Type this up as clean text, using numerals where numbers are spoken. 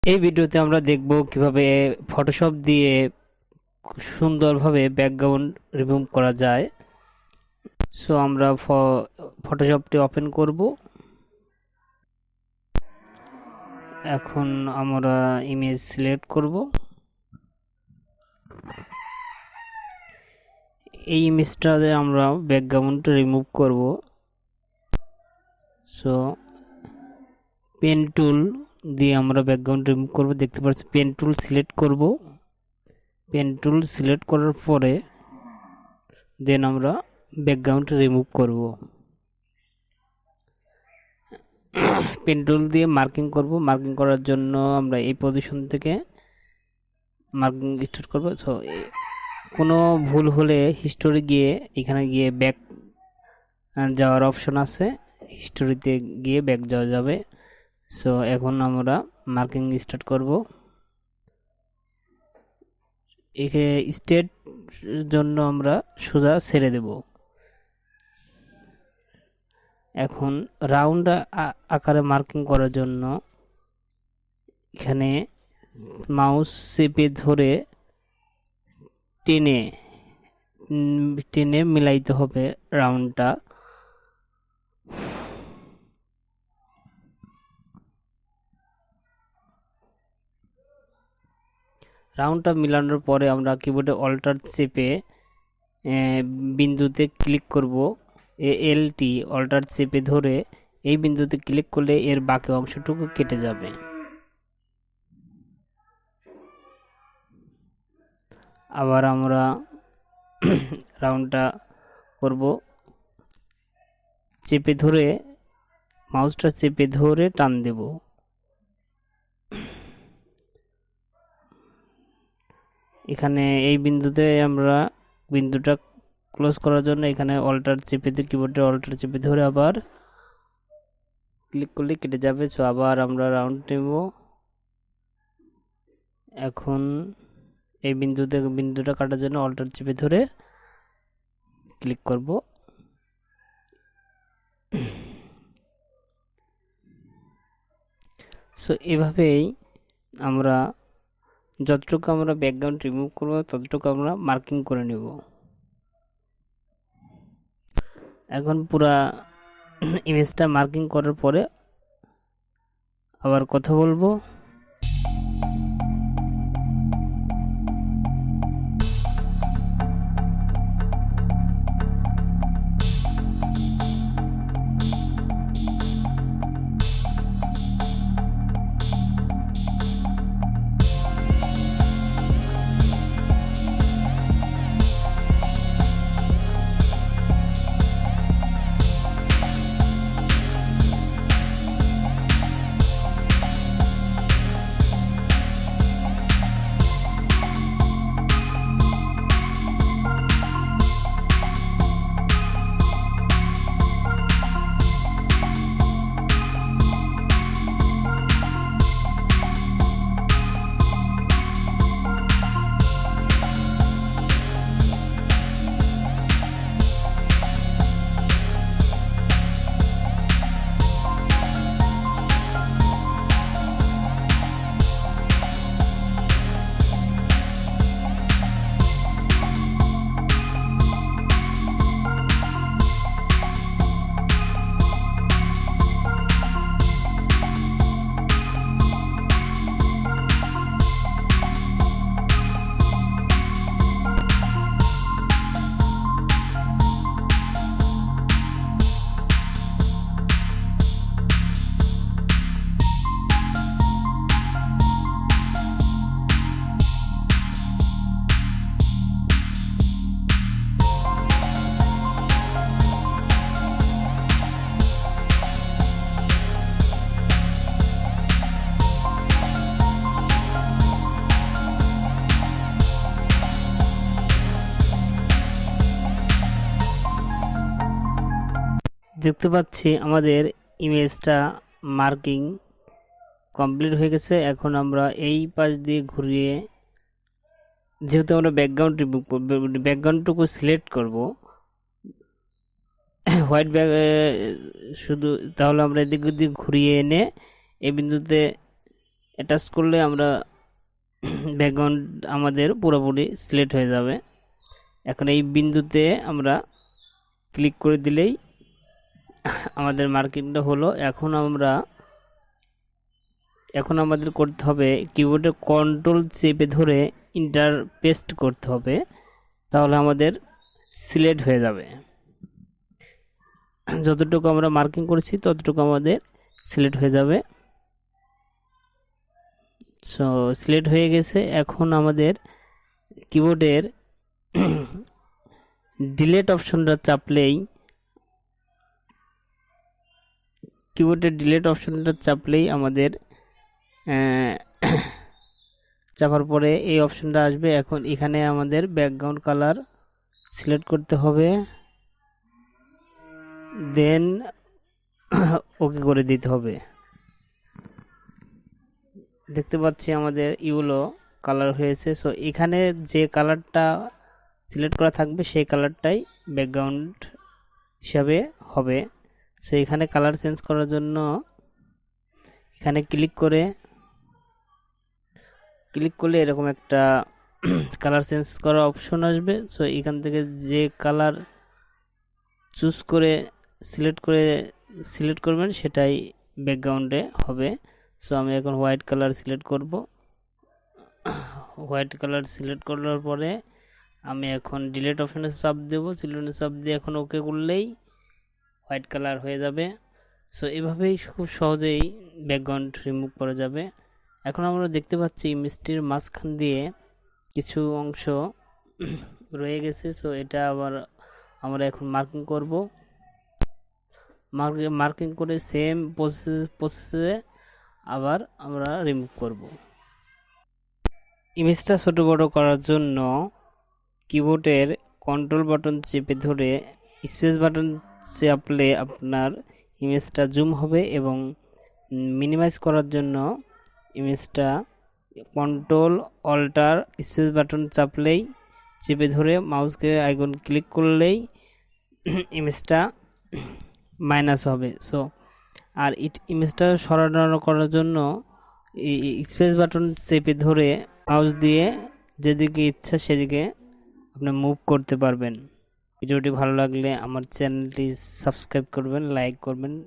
এই ভিডিওতে আমরা দেখব কিভাবে ফটোশপ দিয়ে সুন্দরভাবে ব্যাকগ্রাউন্ড রিমুভ করা যায়। সো আমরা ফটোশপটি ওপেন করব। এখন আমরা ইমেজ সিলেক্ট করব। এই ইমেজটাতে আমরা ব্যাকগ্রাউন্ড রিমুভ করব। সো পেন টুল দিয়ে আমরা ব্যাকগ্রাউন্ড রিমুভ করব। দেখতে পাচ্ছি পেন টুল সিলেক্ট করব। পেন টুল সিলেক্ট করার পরে দেন আমরা ব্যাকগ্রাউন্ড রিমুভ করব। পেন টুল দিয়ে মার্কিং করব। মার্কিং করার জন্য আমরা এই পজিশন থেকে মার্কিং স্টার্ট করব। সো কোনো ভুল হলে হিস্টোরি গিয়ে এখানে গিয়ে ব্যাক যাওয়ার অপশন আছে, হিস্টোরিতে গিয়ে ব্যাক যাওয়া যাবে। সো এখন আমরা মার্কিং স্টার্ট করব। একে স্টেট জন্য আমরা সোজা ছেড়ে দেব। এখন রাউন্ড আকারে মার্কিং করার জন্য এখানে মাউস চেপে ধরে টেনে টেনে মিলাইতে হবে রাউন্ডটা। রাউন্ডটা মিলানোর পরে আমরা কিবোর্ডে অল্টার চেপে বিন্দুতে ক্লিক করব। এলটি অল্টার চেপে ধরে এই বিন্দুতে ক্লিক করলে এর বাকি অংশটুকু কেটে যাবে। আবার আমরা রাউন্ডটা করব, চেপে ধরে মাউসটা চেপে ধরে টান দেব। এখানে এই বিন্দুতে আমরা বিন্দুটা ক্লোজ করার জন্য এখানে অল্টার চেপে কিবোর্ডে অল্টার চেপে ধরে আবার ক্লিক করলে কেটে যাবে। সো আবার আমরা রাউন্ড নেব। এখন এই বিন্দুটা কাটার জন্য অল্টার চেপে ধরে ক্লিক করব। সো এভাবেই আমরা যতটুকু আমরা ব্যাকগ্রাউন্ড রিমুভ করব ততটুকু আমরা মার্কিং করে নেব। এখন পুরা ইমেজটা মার্কিং করার পরে আবার কথা বলবো। দেখতে পাচ্ছি আমাদের ইমেজটা মার্কিং কমপ্লিট হয়ে গেছে। এখন আমরা এই পাশ দিয়ে ঘুরিয়ে, যেহেতু আমরা ব্যাকগ্রাউন্ডটুকু সিলেক্ট করব হোয়াইট শুধু, তাহলে আমরা এদিক ওদিক ঘুরিয়ে এনে এই বিন্দুতে অ্যাটাচ করলে আমরা ব্যাকগ্রাউন্ড আমাদের পুরোপুরি সিলেক্ট হয়ে যাবে। এখন এই বিন্দুতে আমরা ক্লিক করে দিলেই আমাদের মার্কিংটা হলো। এখন আমাদের করতে হবে কিবোর্ডে কন্ট্রোল চেপে ধরে ইন্টার পেস্ট করতে হবে, তাহলে আমাদের সিলেক্ট হয়ে যাবে। যতটুকু আমরা মার্কিং করেছি ততটুকু আমাদের সিলেক্ট হয়ে যাবে। সো সিলেক্ট হয়ে গেছে। এখন আমাদের কিবোর্ডের ডিলেট অপশনটা চাপলেই আমাদের চাপার পরে এই অপশনটা আসবে। এখন এখানে আমাদের ব্যাকগ্রাউন্ড কালার সিলেক্ট করতে হবে, দেন ওকে করে দিতে হবে। দেখতে পাচ্ছি আমাদের ইউলো কালার হয়েছে। সো এখানে যে কালারটা সিলেক্ট করা থাকবে সেই কালারটাই ব্যাকগ্রাউন্ড হিসাবে হবে। সো এখানে কালার চেঞ্জ করার জন্য এখানে ক্লিক করলে এরকম একটা কালার চেঞ্জ করার অপশন আসবে। সো এখান থেকে যে কালার চুজ করে সিলেক্ট করবেন সেটাই ব্যাকগ্রাউন্ডে হবে। সো আমি এখন হোয়াইট কালার সিলেক্ট করব। হোয়াইট কালার সিলেক্ট করার পরে আমি এখন ডিলিট অপশনে চাপ দেব। সিলেক্টে চাপ দিয়ে এখন ওকে করলেই হোয়াইট কালার হয়ে যাবে। সো এভাবেই খুব সহজেই ব্যাকগ্রাউন্ড রিমুভ করা যাবে। এখন আমরা দেখতে পাচ্ছি ইমেজটির মাঝখান দিয়ে কিছু অংশ রয়ে গেছে। সো এটা আবার আমরা এখন মার্কিং করব। মার্কিং করে সেম প্রসেসে আবার আমরা রিমুভ করব। ইমেজটা ছোট বড় করার জন্য কিবোর্ডের কন্ট্রোল বাটন চেপে ধরে স্পেস বাটন চাপলে আপনার ইমেজটা জুম হবে, এবং মিনিমাইজ করার জন্য ইমেজটা কন্ট্রোল অল্টার স্পেস বাটন চেপে ধরে মাউসকে আইকন ক্লিক করলেই ইমেজটা মাইনাস হবে। সো আর ইমেজটা সরানো করার জন্য স্পেস বাটন চেপে ধরে মাউস দিয়ে যেদিকে ইচ্ছা সেদিকে আপনি মুভ করতে পারবেন। ভিডিওটি ভালো লাগলে আমার চ্যানেলটি সাবস্ক্রাইব করবেন, লাইক করবেন।